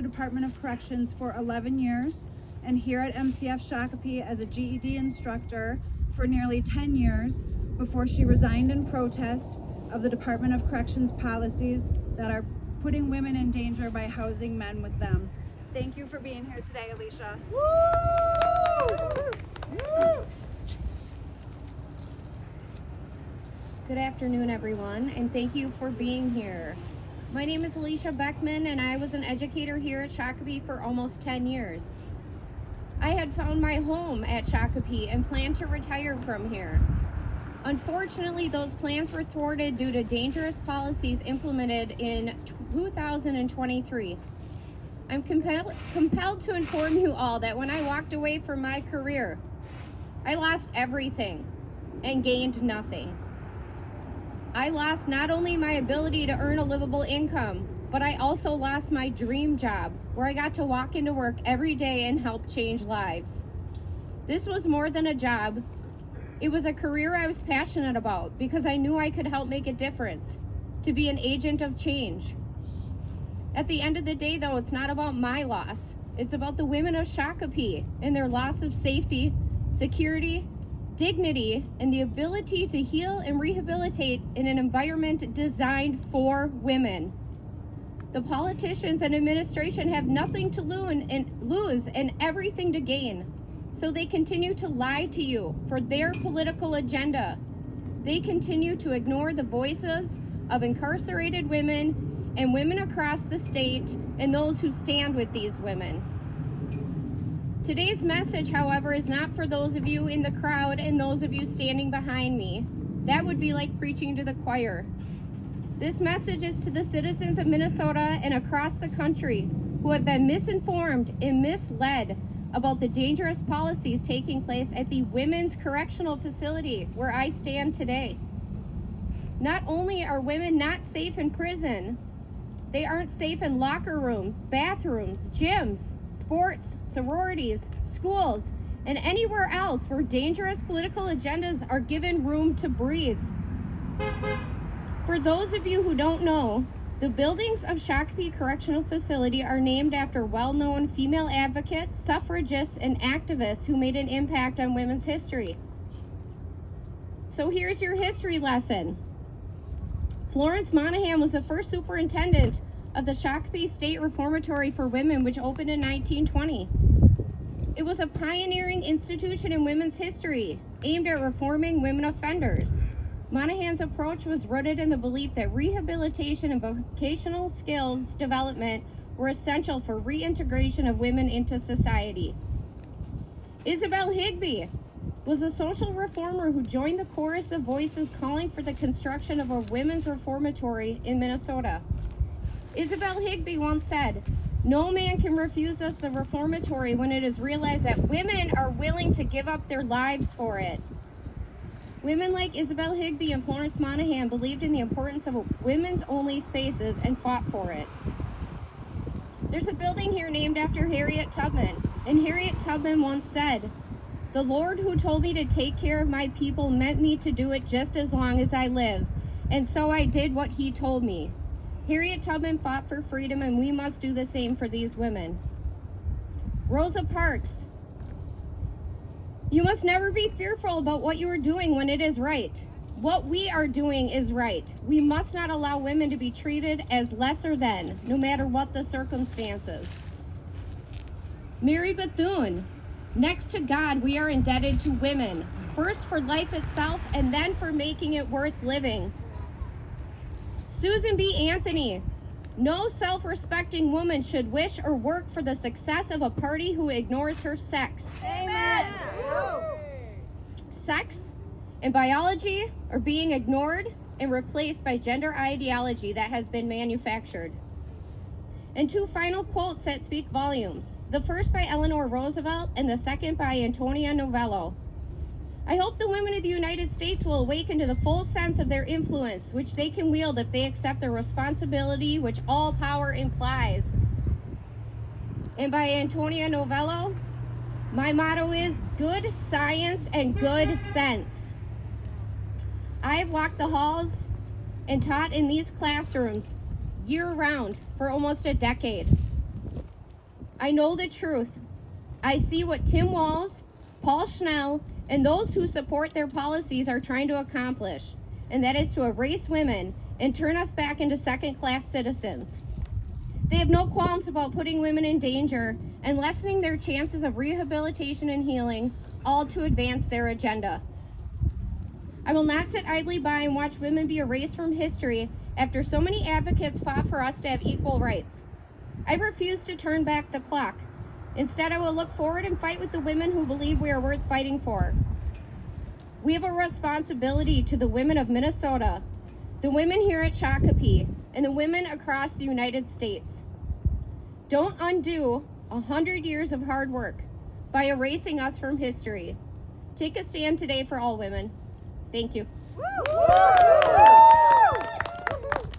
Department of Corrections for 11 years and here at MCF Shakopee as a GED instructor for nearly 10 years before she resigned in protest of the Department of Corrections policies that are putting women in danger by housing men with them. Thank you for being here today, Alicia. Good afternoon, everyone, and thank you for being here. My name is Alicia Beckmann, and I was an educator here at Shakopee for almost 10 years. I had found my home at Shakopee and planned to retire from here. Unfortunately, those plans were thwarted due to dangerous policies implemented in 2023. I'm compelled to inform you all that when I walked away from my career, I lost everything and gained nothing. I lost not only my ability to earn a livable income, but I also lost my dream job where I got to walk into work every day and help change lives. This was more than a job. It was a career I was passionate about because I knew I could help make a difference, to be an agent of change. At the end of the day, though, it's not about my loss. It's about the women of Shakopee and their loss of safety, security, dignity, and the ability to heal and rehabilitate in an environment designed for women. The politicians and administration have nothing to lose and everything to gain. So they continue to lie to you for their political agenda. They continue to ignore the voices of incarcerated women and women across the state and those who stand with these women. Today's message, however, is not for those of you in the crowd and those of you standing behind me. That would be like preaching to the choir. This message is to the citizens of Minnesota and across the country who have been misinformed and misled about the dangerous policies taking place at the Women's Correctional Facility where I stand today. Not only are women not safe in prison, they aren't safe in locker rooms, bathrooms, gyms, sports, sororities, schools, and anywhere else where dangerous political agendas are given room to breathe. For those of you who don't know, the buildings of Shakopee Correctional Facility are named after well-known female advocates, suffragists, and activists who made an impact on women's history. So here's your history lesson. Florence Monahan was the first superintendent of the Shakopee State Reformatory for Women, which opened in 1920. It was a pioneering institution in women's history, aimed at reforming women offenders. Monahan's approach was rooted in the belief that rehabilitation and vocational skills development were essential for reintegration of women into society. Isabel Higbee was a social reformer who joined the chorus of voices calling for the construction of a women's reformatory in Minnesota. Isabel Higbee once said, "No man can refuse us the reformatory when it is realized that women are willing to give up their lives for it." Women like Isabel Higbee and Florence Monahan believed in the importance of women's only spaces and fought for it. There's a building here named after Harriet Tubman, and Harriet Tubman once said, "The Lord who told me to take care of my people meant me to do it just as long as I live, and so I did what he told me." Harriet Tubman fought for freedom, and we must do the same for these women. Rosa Parks, "You must never be fearful about what you are doing when it is right. What we are doing is right. We must not allow women to be treated as lesser than, no matter what the circumstances." Mary Bethune, "Next to God, we are indebted to women, first for life itself and then for making it worth living." Susan B. Anthony, "No self-respecting woman should wish or work for the success of a party who ignores her sex." Amen. Sex and biology are being ignored and replaced by gender ideology that has been manufactured. And two final quotes that speak volumes. The first by Eleanor Roosevelt and the second by Antonia Novello. "I hope the women of the United States will awaken to the full sense of their influence, which they can wield if they accept the responsibility which all power implies." And by Antonia Novello, "My motto is good science and good sense." I've walked the halls and taught in these classrooms year-round for almost a decade. I know the truth. I see what Tim Walz, Paul Schnell, and those who support their policies are trying to accomplish, and that is to erase women and turn us back into second-class citizens. They have no qualms about putting women in danger and lessening their chances of rehabilitation and healing, all to advance their agenda. I will not sit idly by and watch women be erased from history after so many advocates fought for us to have equal rights. I refuse to turn back the clock. Instead, I will look forward and fight with the women who believe we are worth fighting for. We have a responsibility to the women of Minnesota, the women here at Shakopee, and the women across the United States. Don't undo 100 years of hard work by erasing us from history. Take a stand today for all women. Thank you.